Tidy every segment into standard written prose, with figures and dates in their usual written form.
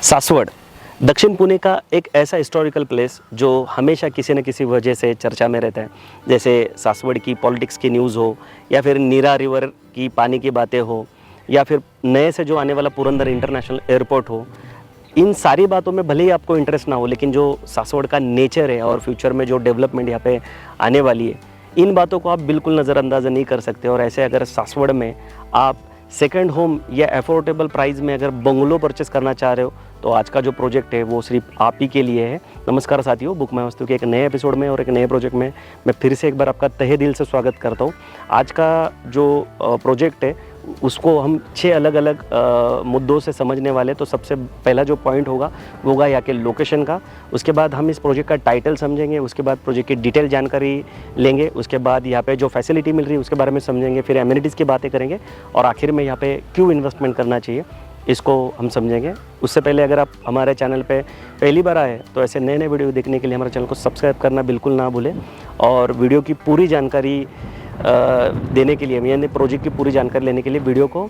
सासवड़ दक्षिण पुणे का एक ऐसा हिस्टोरिकल प्लेस जो हमेशा किसी न किसी वजह से चर्चा में रहता है। जैसे सासवड़ की पॉलिटिक्स की न्यूज़ हो, या फिर नीरा रिवर की पानी की बातें हो, या फिर नए से जो आने वाला पुरंदर इंटरनेशनल एयरपोर्ट हो। इन सारी बातों में भले ही आपको इंटरेस्ट ना हो, लेकिन जो सासवड़ का नेचर है और फ्यूचर में जो डेवलपमेंट यहाँ पे आने वाली है, इन बातों को आप बिल्कुल नज़रअंदाज नहीं कर सकते। और ऐसे अगर सासवड़ में आप सेकंड होम या अफोर्डेबल प्राइस में अगर बंगलो परचेस करना चाह रहे हो, तो आज का जो प्रोजेक्ट है वो सिर्फ आप ही के लिए है। नमस्कार साथियों, बुक माय वस्तु के एक नए एपिसोड में और एक नए प्रोजेक्ट में मैं फिर से एक बार आपका तहे दिल से स्वागत करता हूँ। आज का जो प्रोजेक्ट है उसको हम 6 अलग अलग मुद्दों से समझने वाले। तो सबसे पहला जो पॉइंट होगा वो होगा यहाँ के लोकेशन का। उसके बाद हम इस प्रोजेक्ट का टाइटल समझेंगे, उसके बाद प्रोजेक्ट की डिटेल जानकारी लेंगे, उसके बाद यहाँ पे जो फैसिलिटी मिल रही है उसके बारे में समझेंगे, फिर एमिनिटीज़ की बातें करेंगे, और आखिर में यहाँ पे क्यों इन्वेस्टमेंट करना चाहिए इसको हम समझेंगे। उससे पहले अगर आप हमारे चैनल पे पहली बार आए तो ऐसे नए नए वीडियो देखने के लिए हमारे चैनल को सब्सक्राइब करना बिल्कुल ना भूलें, और वीडियो की पूरी जानकारी देने के लिए, यानी प्रोजेक्ट की पूरी जानकारी लेने के लिए वीडियो को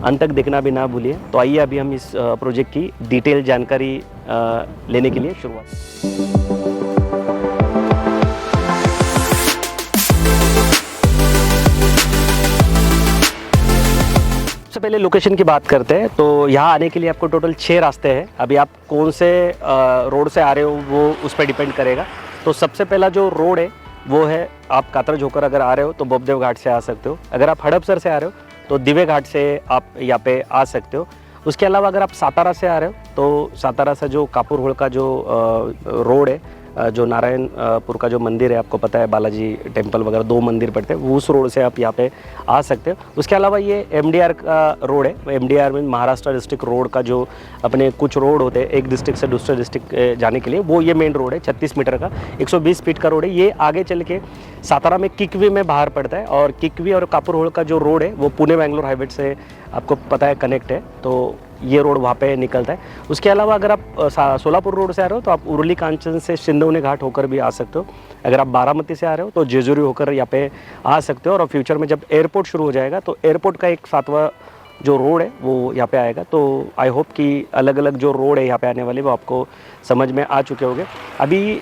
अंत तक देखना भी ना भूलिए। तो आइए अभी हम इस प्रोजेक्ट की डिटेल जानकारी लेने के लिए शुरुआत। सबसे पहले लोकेशन की बात करते हैं। तो यहाँ आने के लिए आपको टोटल 6 रास्ते हैं। अभी आप कौन से रोड से आ रहे हो वो उस पर डिपेंड करेगा। तो सबसे पहला जो रोड है वो है, आप कातरज होकर अगर आ रहे हो तो बोपदेव घाट से आ सकते हो। अगर आप हड़पसर से आ रहे हो तो दिवे घाट से आप यहाँ पे आ सकते हो। उसके अलावा अगर आप सातारा से आ रहे हो तो सातारा से जो कापुर होड़ का जो रोड है, जो नारायणपुर का जो मंदिर है, आपको पता है बालाजी टेम्पल वगैरह 2 मंदिर पड़ते हैं, उस रोड से आप यहाँ पे आ सकते हो। उसके अलावा ये एमडीआर का रोड है। एमडीआर में महाराष्ट्र डिस्ट्रिक्ट रोड का जो अपने कुछ रोड होते हैं एक डिस्ट्रिक्ट से दूसरे डिस्ट्रिक्ट जाने के लिए, वो ये मेन रोड है 36 मीटर का, 120 फीट का रोड है। ये आगे चल के सातारा में किकवी में बाहर पड़ता है, और किकवी और कापुर होड़ का जो रोड है वो पुणे बेंगलोर हाईवे से आपको पता है कनेक्ट है, तो ये रोड वहाँ पे निकलता है। उसके अलावा अगर आप सोलापुर रोड से आ रहे हो तो आप उरली कांचन से सिंधवनी घाट होकर भी आ सकते हो। अगर आप बारामती से आ रहे हो तो जेजुरी होकर यहाँ पे आ सकते हो। और फ्यूचर में जब एयरपोर्ट शुरू हो जाएगा तो एयरपोर्ट का एक 7वां जो रोड है वो यहाँ पे आएगा। तो आई होप कि अलग अलग जो रोड है यहाँ पे आने वाले वो आपको समझ में आ चुके होंगे। अभी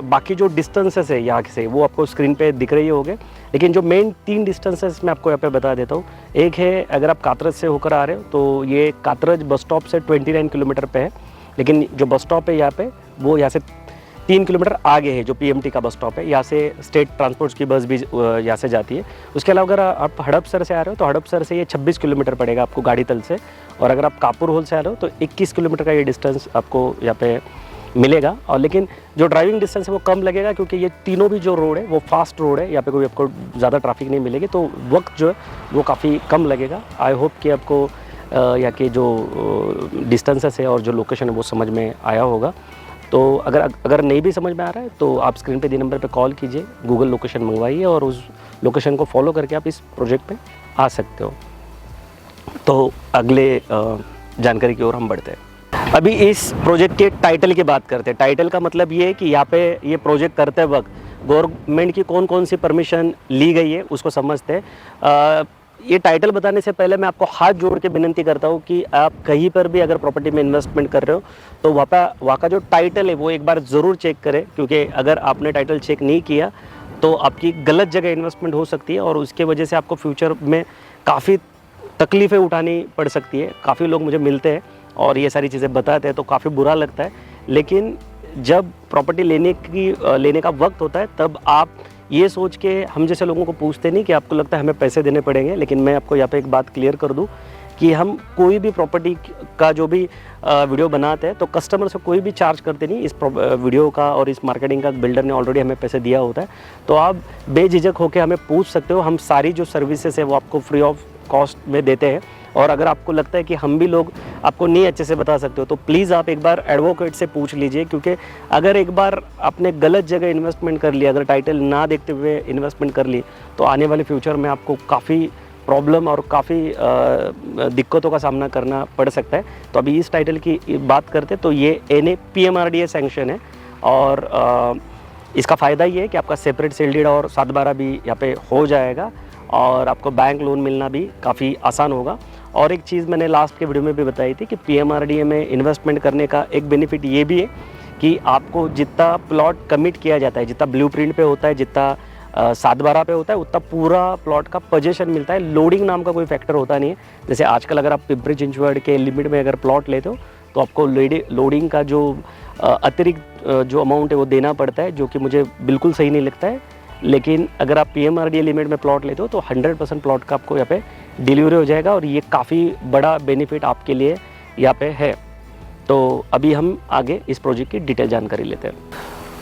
बाकी जो डिस्टेंसेस है यहाँ से वो आपको स्क्रीन पे दिख रही होंगे, लेकिन जो मेन 3 डिस्टेंसेस मैं आपको यहाँ पे बता देता हूँ। एक है, अगर आप कातरज से होकर आ रहे हो तो ये कातरज बस स्टॉप से 29 किलोमीटर पे है, लेकिन जो बस स्टॉप है यहाँ पे वो यहाँ से 3 किलोमीटर आगे है, जो पीएमटी का बस स्टॉप है। यहाँ से स्टेट ट्रांसपोर्ट की बस भी यहाँ से जाती है। उसके अलावा अगर आप हड़पसर से आ रहे हो तो हड़पसर से ये 26 किलोमीटर पड़ेगा आपको गाड़ी तल से, और अगर आप कापुर होल से आ रहे हो तो 21 किलोमीटर का ये डिस्टेंस आपको यहाँ पे मिलेगा। और लेकिन जो ड्राइविंग डिस्टेंस है वो कम लगेगा, क्योंकि ये तीनों भी जो रोड है वो फास्ट रोड है। यहाँ पे कोई आपको ज़्यादा ट्रैफिक नहीं मिलेगी, तो वक्त जो है वो काफ़ी कम लगेगा। आई होप कि आपको यहाँ के जो डिस्टेंसेस है और जो लोकेशन है वो समझ में आया होगा। तो अगर नहीं भी समझ में आ रहा है तो आप स्क्रीन पे दिए नंबर पे कॉल कीजिए, गूगल लोकेशन मंगवाइए, और उस लोकेशन को फॉलो करके आप इस प्रोजेक्ट पे आ सकते हो। तो अगले जानकारी की ओर हम बढ़ते हैं। अभी इस प्रोजेक्ट के टाइटल की बात करते हैं। टाइटल का मतलब ये है कि यहाँ पे ये प्रोजेक्ट करते वक्त गवर्नमेंट की कौन कौन सी परमिशन ली गई है उसको समझते हैं। ये टाइटल बताने से पहले मैं आपको हाथ जोड़ के विनती करता हूँ कि आप कहीं पर भी अगर प्रॉपर्टी में इन्वेस्टमेंट कर रहे हो तो वहाँ का जो टाइटल है वो एक बार ज़रूर चेक करें, क्योंकि अगर आपने टाइटल चेक नहीं किया तो आपकी गलत जगह इन्वेस्टमेंट हो सकती है, और उसके वजह से आपको फ्यूचर में काफ़ी तकलीफ़ें उठानी पड़ सकती है। काफ़ी लोग मुझे मिलते हैं और ये सारी चीज़ें बताते हैं तो काफ़ी बुरा लगता है, लेकिन जब प्रॉपर्टी लेने का वक्त होता है तब आप ये सोच के हम जैसे लोगों को पूछते नहीं कि आपको लगता है हमें पैसे देने पड़ेंगे। लेकिन मैं आपको यहाँ पे एक बात क्लियर कर दूं कि हम कोई भी प्रॉपर्टी का जो भी वीडियो बनाते हैं तो कस्टमर से कोई भी चार्ज करते नहीं। इस वीडियो का और इस मार्केटिंग का बिल्डर ने ऑलरेडी हमें पैसे दिया होता है, तो आप बेझिझक होकर हमें पूछ सकते हो। हम सारी जो सर्विसेज है वो आपको फ्री ऑफ कॉस्ट में देते हैं, और अगर आपको लगता है कि हम भी लोग आपको नहीं अच्छे से बता सकते हो तो प्लीज़ आप एक बार एडवोकेट से पूछ लीजिए, क्योंकि अगर एक बार आपने गलत जगह इन्वेस्टमेंट कर लिया, अगर टाइटल ना देखते हुए इन्वेस्टमेंट कर ली, तो आने वाले फ्यूचर में आपको काफ़ी प्रॉब्लम और काफ़ी दिक्कतों का सामना करना पड़ सकता है। तो अभी इस टाइटल की बात करते तो ये NA PMRDA सैंक्शन है, और इसका फ़ायदा ये है कि आपका सेपरेट सेल डीड और 7/12 भी यहाँ पे हो जाएगा, और आपको बैंक लोन मिलना भी काफ़ी आसान होगा। और एक चीज़ मैंने लास्ट के वीडियो में भी बताई थी कि पीएमआरडीए में इन्वेस्टमेंट करने का एक बेनिफिट ये भी है कि आपको जितना प्लॉट कमिट किया जाता है, जितना ब्लूप्रिंट पे होता है, जितना 7/12 पे होता है, उतना पूरा प्लॉट का पोजीशन मिलता है। लोडिंग नाम का कोई फैक्टर होता नहीं है। जैसे आजकल अगर आप पिंपरी चिंचवड के लिमिट में अगर प्लॉट लेते हो तो आपको लोडिंग का जो अतिरिक्त जो अमाउंट है वो देना पड़ता है, जो कि मुझे बिल्कुल सही नहीं लगता है। लेकिन अगर आप पीएमआरडीए लिमिट में प्लॉट लेते हो तो 100% प्लॉट का आपको यहाँ पे डिलीवरी हो जाएगा और ये काफ़ी बड़ा बेनिफिट आपके लिए यहाँ पे है। तो अभी हम आगे इस प्रोजेक्ट की डिटेल जानकारी लेते हैं।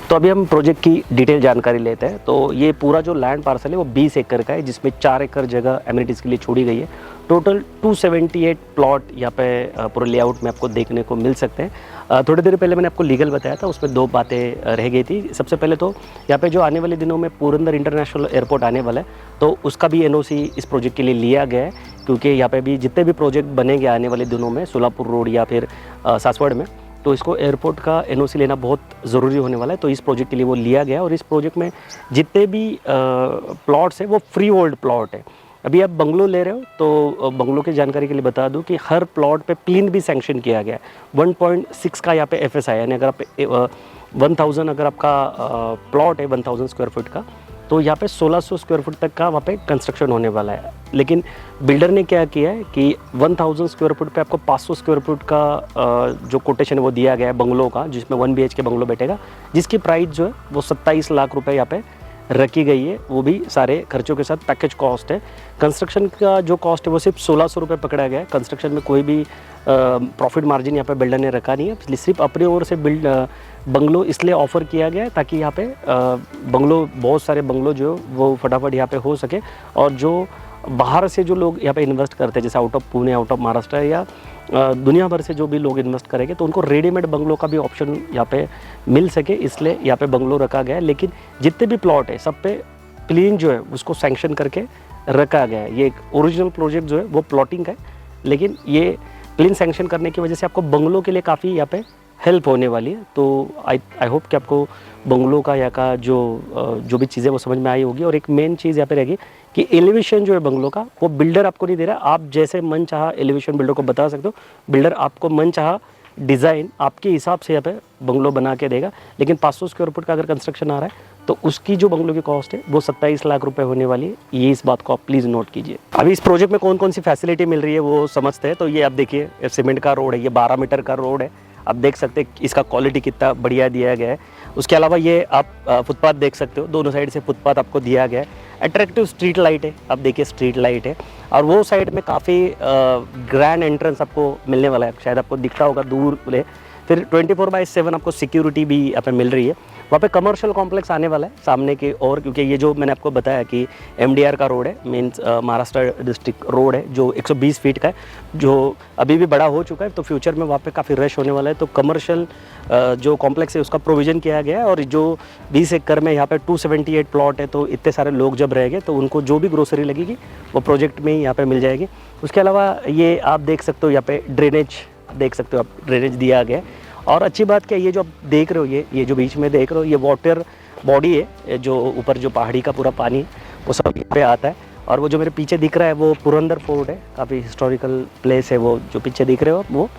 तो अभी हम प्रोजेक्ट की डिटेल जानकारी लेते हैं। तो ये पूरा जो लैंड पार्सल है वो 20 एकड़ का है, जिसमें 4 एकड़ जगह एमिनिटीज़ के लिए छोड़ी गई है। टोटल 278 प्लॉट यहाँ पे पूरे लेआउट में आपको देखने को मिल सकते हैं। थोड़ी देर पहले मैंने आपको लीगल बताया था, उसमें 2 बातें रह गई थी। सबसे पहले तो यहाँ पे जो आने वाले दिनों में पुरंदर इंटरनेशनल एयरपोर्ट आने वाला है, तो उसका भी एनओसी इस प्रोजेक्ट के लिए लिया गया है, क्योंकि यहाँ पे भी जितने भी प्रोजेक्ट बनेंगे आने वाले दिनों में सोलापुर रोड या फिर सासवड़ में, तो इसको एयरपोर्ट का एनओसी लेना बहुत ज़रूरी होने वाला है। तो इस प्रोजेक्ट के लिए वो लिया गया और इस प्रोजेक्ट में जितने भी प्लॉट्स हैं वो फ्री होल्ड प्लॉट है। अभी आप बंगलो ले रहे हो तो बंगलो की जानकारी के लिए बता दूं कि हर प्लॉट पे प्लीन भी सैंक्शन किया गया है। 1.6 का यहाँ पे एफएस है, यानी अगर आप 1000 अगर आपका प्लॉट है 1000 स्क्वायर फुट का, तो यहाँ पे 1600 स्क्वायर फुट तक का वहाँ पे कंस्ट्रक्शन होने वाला है। लेकिन बिल्डर ने क्या किया है कि 1000 स्क्वायर फुट पे आपको 500 स्क्वायर फुट का जो कोटेशन है वो दिया गया है बंगलो का, जिसमें 1 BHK बंगलो बैठेगा, जिसकी प्राइस जो है वो 27 लाख रुपए यहाँ पे रखी गई है। वो भी सारे खर्चों के साथ पैकेज कॉस्ट है। कंस्ट्रक्शन का जो कॉस्ट है वो सिर्फ 1600 रुपये पकड़ा गया है। कंस्ट्रक्शन में कोई भी प्रॉफिट मार्जिन यहाँ पे बिल्डर ने रखा नहीं है, सिर्फ अपनी ओर से बंगलो इसलिए ऑफ़र किया गया है ताकि यहाँ पे बंगलो, बहुत सारे बंगलो जो वो फटाफट यहाँ पे हो सके। और जो बाहर से जो लोग यहाँ पे इन्वेस्ट करते हैं, जैसे out of Pune, out of Maharashtra या दुनिया भर से जो भी लोग इन्वेस्ट करेंगे, तो उनको रेडीमेड बंगलो का भी ऑप्शन यहाँ पे मिल सके, इसलिए यहाँ पे बंगलो रखा गया है। लेकिन जितने भी प्लॉट है सब पे प्लीन जो है उसको सैंक्शन करके रखा गया है। ये एक ओरिजिनल प्रोजेक्ट जो है वो प्लॉटिंग का है, लेकिन ये प्लीन सैंक्शन करने की वजह से आपको बंगलो के लिए काफ़ी यहाँ पे हेल्प होने वाली है। तो आई होप कि आपको बंगलो का यहाँ का जो भी चीज़ें वो समझ में आई होगी। और एक मेन चीज़ यहाँ पे रहेगी कि एलिवेशन जो है बंगलो का वो बिल्डर आपको नहीं दे रहा, आप जैसे मन चाहा एलिवेशन बिल्डर को बता सकते हो। बिल्डर आपको मन चाहा डिज़ाइन आपके हिसाब से यहाँ पे बंगलो बना के देगा। लेकिन 500 स्क्वायर फुट का अगर कंस्ट्रक्शन आ रहा है तो उसकी जो बंगलो की कॉस्ट है वो 27 लाख रुपए होने वाली है। ये इस बात को आप प्लीज़ नोट कीजिए। अभी इस प्रोजेक्ट में कौन कौन सी फैसिलिटी मिल रही है वो समझते हैं। तो ये आप देखिए, सीमेंट का रोड है, ये 12 मीटर का रोड है। आप देख सकते हैं इसका क्वालिटी कितना बढ़िया दिया गया है। उसके अलावा ये आप फुटपाथ देख सकते हो, दोनों साइड से फुटपाथ आपको दिया गया है। अट्रैक्टिव स्ट्रीट लाइट है, आप देखिए स्ट्रीट लाइट है। और वो साइड में काफ़ी ग्रैंड एंट्रेंस आपको मिलने वाला है, शायद आपको दिखता होगा दूर ले। फिर 24/7 आपको सिक्योरिटी भी यहाँ पे मिल रही है। वहाँ पे कमर्शियल कॉम्प्लेक्स आने वाला है सामने के, और क्योंकि ये जो मैंने आपको बताया कि MDR का रोड है, मीन्स महाराष्ट्र डिस्ट्रिक्ट रोड है, जो 120 फीट का है, जो अभी भी बड़ा हो चुका है। तो फ्यूचर में वहाँ पे काफ़ी रश होने वाला है। तो कमर्शियल जो कॉम्प्लेक्स है उसका प्रोविज़न किया गया है। और जो 20 एकड़ में यहाँ पे 278 प्लॉट है, तो इतने सारे लोग जब रहेंगे तो उनको जो भी ग्रोसरी लगेगी वो प्रोजेक्ट में ही यहाँ पर मिल जाएगी। उसके अलावा ये आप देख सकते हो, यहाँ पे ड्रेनेज देख सकते हो आप, ड्रेनेज दिया गया है। और अच्छी बात क्या, ये जो आप देख रहे हो, ये जो बीच में देख रहे हो, ये वाटर बॉडी है, जो ऊपर जो पहाड़ी का पूरा पानी वो सब यहाँ पे आता है। और वो जो मेरे पीछे दिख रहा है वो पुरंदर फोर्ट है, काफ़ी हिस्टोरिकल प्लेस है वो जो पीछे दिख रहे हो वो।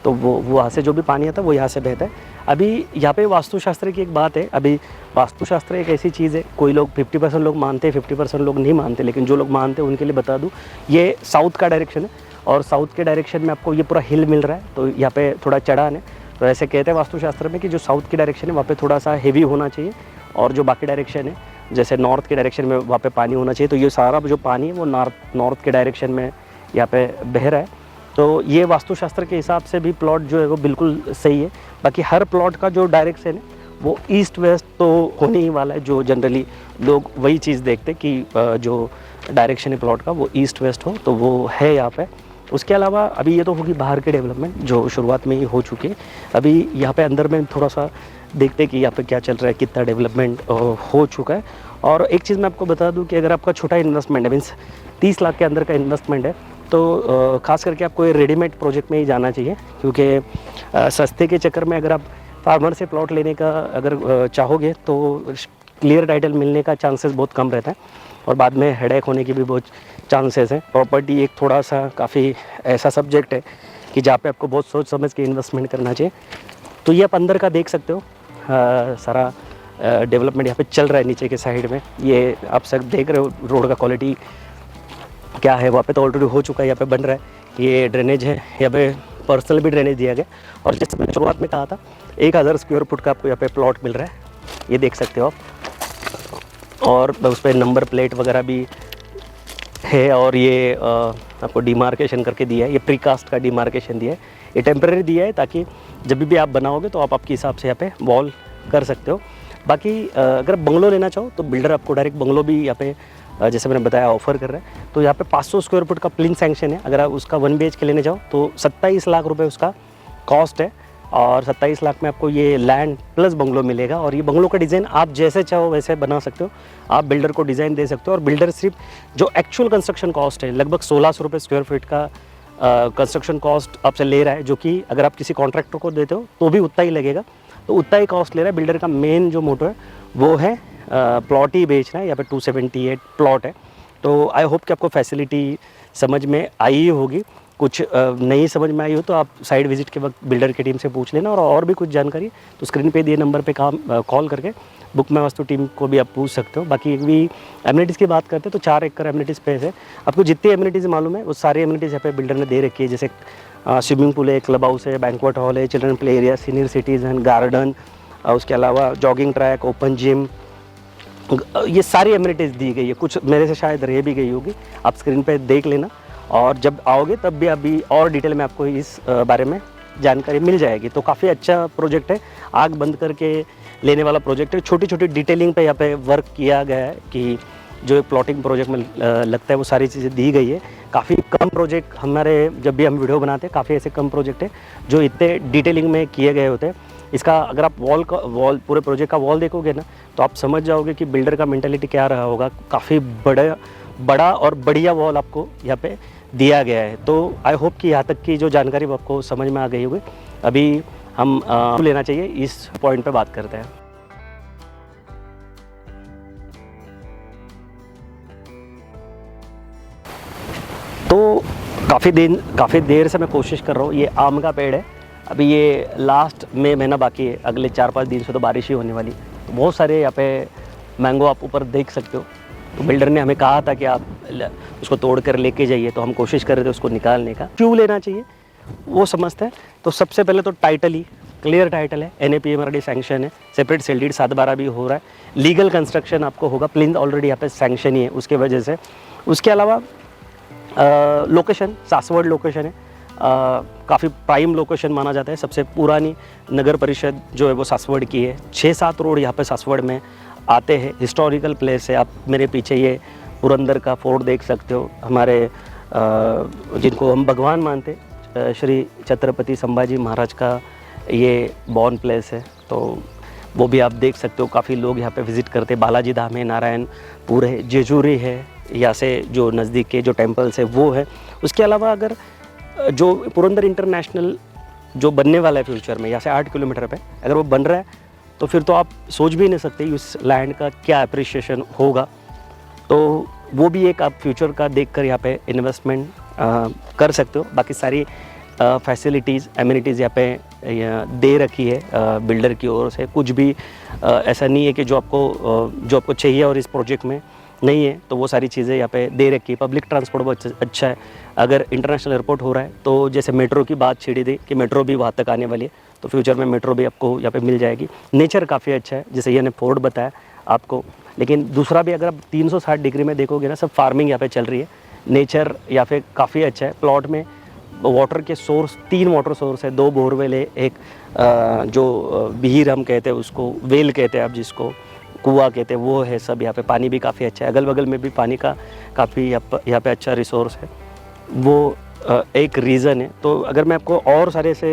तो वो वहाँ से जो भी पानी आता है वो यहाँ से बहता है। अभी यहाँ पे वास्तुशास्त्र की एक बात है। अभी वास्तुशास्त्र एक ऐसी चीज़ है, कोई लोग 50% लोग मानते हैं, 50% लोग नहीं मानते। लेकिन जो लोग मानते हैं उनके लिए बता दूँ, ये साउथ का डायरेक्शन है और साउथ के डायरेक्शन में आपको ये पूरा हिल मिल रहा है, तो यहाँ पे थोड़ा चढ़ान है। तो ऐसे कहते हैं वास्तुशास्त्र में कि जो साउथ की डायरेक्शन है वहाँ पे थोड़ा सा हेवी होना चाहिए, और जो बाकी डायरेक्शन है जैसे नॉर्थ के डायरेक्शन में वहाँ पे पानी होना चाहिए। तो ये सारा जो पानी है वो नॉर्थ के डायरेक्शन में यहाँ पे बह रहा है। तो ये वास्तुशास्त्र के हिसाब से भी प्लॉट जो है वो बिल्कुल सही है। बाकी हर प्लॉट का जो डायरेक्शन है वो ईस्ट वेस्ट तो होने ही वाला है। जो जनरली लोग वही चीज़ देखते कि जो डायरेक्शन है प्लॉट का वो ईस्ट वेस्ट हो, तो वो है यहाँ पे। उसके अलावा अभी ये तो होगी बाहर के डेवलपमेंट जो शुरुआत में ही हो चुकी है। अभी यहाँ पे अंदर में थोड़ा सा देखते कि यहाँ पे क्या चल रहा है, कितना डेवलपमेंट हो चुका है। और एक चीज़ मैं आपको बता दूँ कि अगर आपका छोटा इन्वेस्टमेंट है, मीन्स 30 लाख के अंदर का इन्वेस्टमेंट है, तो खास करके आपको ये रेडीमेड प्रोजेक्ट में ही जाना चाहिए। क्योंकि सस्ते के चक्कर में अगर आप फार्मर से प्लॉट लेने का अगर चाहोगे तो क्लियर टाइटल मिलने का चांसेस बहुत कम रहता है। और बाद में हेडेक होने की भी बहुत चांसेस हैं। प्रॉपर्टी एक थोड़ा सा काफ़ी ऐसा सब्जेक्ट है कि जहाँ पे आपको बहुत सोच समझ के इन्वेस्टमेंट करना चाहिए। तो ये आप अंदर का देख सकते हो, सारा डेवलपमेंट यहाँ पे चल रहा है नीचे के साइड में। ये आप सब देख रहे हो रोड का क्वालिटी क्या है, वहाँ पे तो ऑलरेडी हो चुका है, यहाँ पे बन रहा है। ये ड्रेनेज है, यहाँ पे पर्सनल भी ड्रेनेज दिया गया। और जैसे मैंने शुरुआत में कहा था 1000 स्क्वायर फुट का आपको यहाँ पे प्लॉट मिल रहा है, ये देख सकते हो आप। और उस पर नंबर प्लेट वगैरह भी है। और ये आपको डिमार्केशन करके दिया है, ये प्रीकास्ट का डिमार्केशन दिया है। ये टेम्परेरी दिया है ताकि जब भी आप बनाओगे तो आप आपके हिसाब से यहाँ पे वॉल कर सकते हो। बाकी अगर बंगलो लेना चाहो तो बिल्डर आपको डायरेक्ट बंगलो भी यहाँ पे जैसे मैंने बताया ऑफ़र कर रहा है। तो यहाँ पे 500 स्क्वायर फुट का प्लिन सैंक्शन है। अगर आप उसका 1 BHK लेने जाओ तो 27 लाख रुपए उसका कॉस्ट है। और 27 लाख में आपको ये लैंड प्लस बंगलो मिलेगा। और ये बंगलो का डिज़ाइन आप जैसे चाहो वैसे बना सकते हो, आप बिल्डर को डिज़ाइन दे सकते हो। और बिल्डर सिर्फ जो एक्चुअल कंस्ट्रक्शन कॉस्ट है लगभग 1600 रुपये स्क्वायर फीट का कंस्ट्रक्शन कॉस्ट आपसे ले रहा है, जो कि अगर आप किसी कॉन्ट्रैक्टर को देते हो तो भी उतना ही लगेगा। तो उतना ही कॉस्ट ले रहा है। बिल्डर का मेन जो मोटो है वो है प्लॉट ही बेचना है। यहाँ पे 278 प्लॉट है। तो आई होप कि आपको फैसिलिटी समझ में आई ही होगी। कुछ नहीं समझ में आई हो तो आप साइड विजिट के वक्त बिल्डर की टीम से पूछ लेना। और भी कुछ जानकारी तो स्क्रीन पे दिए नंबर पे कॉल करके बुक माई वास्तु टीम को भी आप पूछ सकते हो। बाकी भी एमिनिटीज़ की बात करते हैं तो 4 एकड़ एमिनिटी स्पेस है। आपको जितनी एमिनिटीज़ मालूम है वो सारी एमिनिटीज़ यहाँ पे बिल्डर ने दे रखी है। जैसे स्विमिंग पूल है, क्लब हाउस है, बैंक्वेट हॉल है, children play area, senior citizen garden, उसके अलावा जॉगिंग ट्रैक, ओपन जिम, ये सारी एमिनिटीज़ दी गई है। कुछ मेरे से शायद रह भी गई होगी, आप स्क्रीन पे देख लेना। और जब आओगे तब भी अभी और डिटेल में आपको इस बारे में जानकारी मिल जाएगी। तो काफ़ी अच्छा प्रोजेक्ट है, आग बंद करके लेने वाला प्रोजेक्ट है। छोटी छोटी डिटेलिंग पे यहाँ पे वर्क किया गया है कि जो प्लॉटिंग प्रोजेक्ट में लगता है वो सारी चीज़ें दी गई है। काफ़ी कम प्रोजेक्ट हमारे जब भी हम वीडियो बनाते हैं काफ़ी ऐसे कम प्रोजेक्ट है जो इतने डिटेलिंग में किए गए होते हैं। इसका अगर आप वॉल पूरे प्रोजेक्ट का वॉल देखोगे ना तो आप समझ जाओगे कि बिल्डर का मेंटालिटी क्या रहा होगा। काफ़ी बड़ा और बढ़िया वॉल आपको यहाँ पे दिया गया है। तो आई होप कि यहाँ तक की जो जानकारी वो आपको समझ में आ गई होगी। अभी हम लेना चाहिए इस पॉइंट पे बात करते हैं। तो काफ़ी देर से मैं कोशिश कर रहा हूँ। ये आम का पेड़ है, अभी ये लास्ट में महीना बाकी है, अगले 4-5 दिन से तो बारिश ही होने वाली। तो बहुत सारे यहाँ पे मैंगो आप ऊपर देख सकते हो। तो बिल्डर ने हमें कहा था कि आप उसको तोड़ कर लेके जाइए, तो हम कोशिश कर रहे थे उसको निकालने का। क्यों लेना चाहिए वो समझते हैं। तो सबसे पहले तो टाइटल ही क्लियर टाइटल है, NAPMRD सैंक्शन है, सेपरेट सेल डीड 7/12 भी हो रहा है, लीगल कंस्ट्रक्शन आपको होगा, प्लिंथ ऑलरेडी यहाँ पे सैंक्शन ही है उसके वजह से। उसके अलावा लोकेशन सासवड़ लोकेशन है, काफ़ी प्राइम लोकेशन माना जाता है। सबसे पुरानी नगर परिषद जो है वो सासवड़ की है। 6-7 रोड यहाँ पे सासवड़ में आते हैं। हिस्टोरिकल प्लेस है। आप मेरे पीछे ये पुरंदर का फोर्ट देख सकते हो, हमारे जिनको हम भगवान मानते श्री छत्रपति संभाजी महाराज का ये बॉर्न प्लेस है। तो वो भी आप देख सकते हो, काफ़ी लोग यहाँ पे विज़िट करते हैं। बालाजी धाम है, नारायणपुर है, जेजूरी है, यहाँ से जो नज़दीक के जो टेम्पल्स है वो है। उसके अलावा अगर जो पुरंदर इंटरनेशनल जो बनने वाला है फ्यूचर में, यहाँ से 8 किलोमीटर पे अगर वो बन रहा है तो फिर तो आप सोच भी नहीं सकते उस लैंड का क्या अप्रिशिएशन होगा। तो वो भी एक आप फ्यूचर का देखकर यहाँ पे इन्वेस्टमेंट कर सकते हो। बाकी सारी फैसिलिटीज़ एमिनिटीज़ यहाँ पे दे रखी है बिल्डर की ओर से। कुछ भी ऐसा नहीं है कि जो आपको चाहिए और इस प्रोजेक्ट में नहीं है, तो वो सारी चीज़ें यहाँ पे दे रखी है। पब्लिक ट्रांसपोर्ट बहुत अच्छा है। अगर इंटरनेशनल एयरपोर्ट हो रहा है तो जैसे मेट्रो की बात छिड़ी थी कि मेट्रो भी वहाँ तक आने वाली है, तो फ्यूचर में मेट्रो भी आपको यहाँ पे मिल जाएगी। नेचर काफ़ी अच्छा है, जैसे ये ने फोर्ट बताया आपको। लेकिन दूसरा भी अगर आप 360 डिग्री में देखोगे ना, सब फार्मिंग यहाँ पे चल रही है। नेचर यहाँ पे काफ़ी अच्छा है। प्लॉट में वाटर के सोर्स 3 वाटर सोर्स है, 2 बोरवेल है, एक जो बीर हम कहते हैं उसको वेल कहते हैं आप, जिसको कुआं कहते हैं वो है। सब यहाँ पे पानी भी काफ़ी अच्छा है। अगल बगल में भी पानी का काफ़ी यहाँ पे अच्छा रिसोर्स है, वो एक रीज़न है। तो अगर मैं आपको और सारे से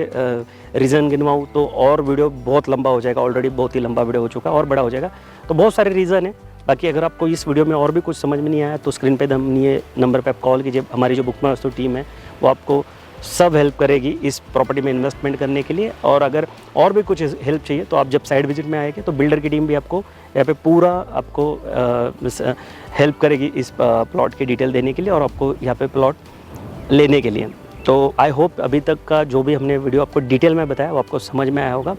रीज़न गिनवाऊँ तो और वीडियो बहुत लंबा हो जाएगा। ऑलरेडी बहुत ही लंबा वीडियो हो चुका है और बड़ा हो जाएगा। तो बहुत सारे रीज़न है। बाकी अगर आपको इस वीडियो में और भी कुछ समझ में नहीं आया तो स्क्रीन पे दमनीय नंबर पे आप कॉल कीजिए। हमारी जो बुक माई वास्तु टीम है वो आपको सब हेल्प करेगी इस प्रॉपर्टी में इन्वेस्टमेंट करने के लिए। और अगर और भी कुछ हेल्प चाहिए तो आप जब साइट विजिट में आएंगे तो बिल्डर की टीम भी आपको यहाँ पे पूरा आपको हेल्प करेगी इस प्लॉट की डिटेल देने के लिए और आपको यहाँ पे प्लॉट लेने के लिए। तो आई होप अभी तक का जो भी हमने वीडियो आपको डिटेल में बताया वो आपको समझ में आया होगा।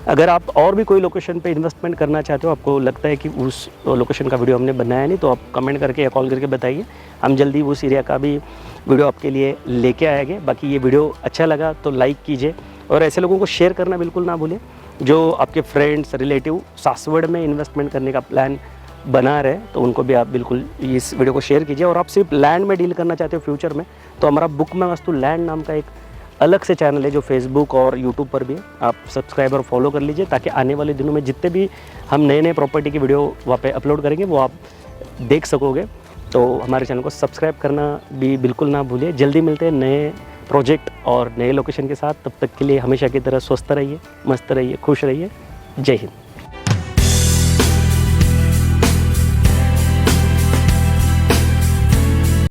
अगर आप और भी कोई लोकेशन पे इन्वेस्टमेंट करना चाहते हो, आपको लगता है कि उस लोकेशन का वीडियो हमने बनाया नहीं, तो आप कमेंट करके या कॉल करके बताइए, हम जल्दी उस एरिया का भी वीडियो आपके लिए लेके आएंगे। बाकी ये वीडियो अच्छा लगा तो लाइक कीजिए और ऐसे लोगों को शेयर करना बिल्कुल ना भूलें जो आपके फ्रेंड्स रिलेटिव सासवड़ में इन्वेस्टमेंट करने का प्लान बना रहे, तो उनको भी आप बिल्कुल इस वीडियो को शेयर कीजिए। और आप सिर्फ लैंड में डील करना चाहते हो फ्यूचर में, तो हमारा बुक में वास्तु लैंड नाम का एक अलग से चैनल है जो फेसबुक और यूट्यूब पर भी है, आप सब्सक्राइब और फॉलो कर लीजिए ताकि आने वाले दिनों में जितने भी हम नए नए प्रॉपर्टी की वीडियो वहाँ पे अपलोड करेंगे वो आप देख सकोगे। तो हमारे चैनल को सब्सक्राइब करना भी बिल्कुल ना भूलिए। जल्दी मिलते हैं नए प्रोजेक्ट और नए लोकेशन के साथ, तब तक के लिए हमेशा की तरह स्वस्थ रहिए, मस्त रहिए, खुश रहिए। जय हिंद।